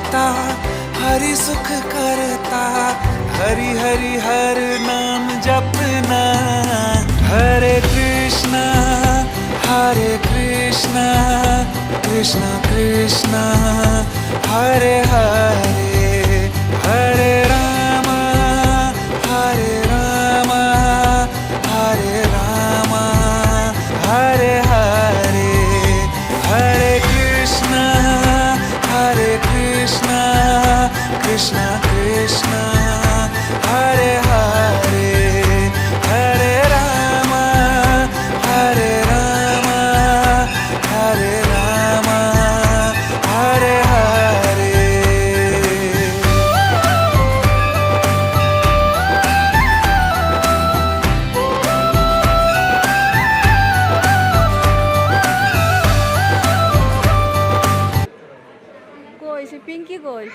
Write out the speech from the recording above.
करता, हरि सुख करता, हरि हरि हर नाम जपना। हरे कृष्णा कृष्णा कृष्णा हरे हरे, हरे राम हरे राम हरे राम, हरे हरे, हरे कृष्णा कृष्णा कृष्णा हरे हरे, हरे राम हरे राम हरे राम, हरे हरे। কই সে পিঙ্কি কই?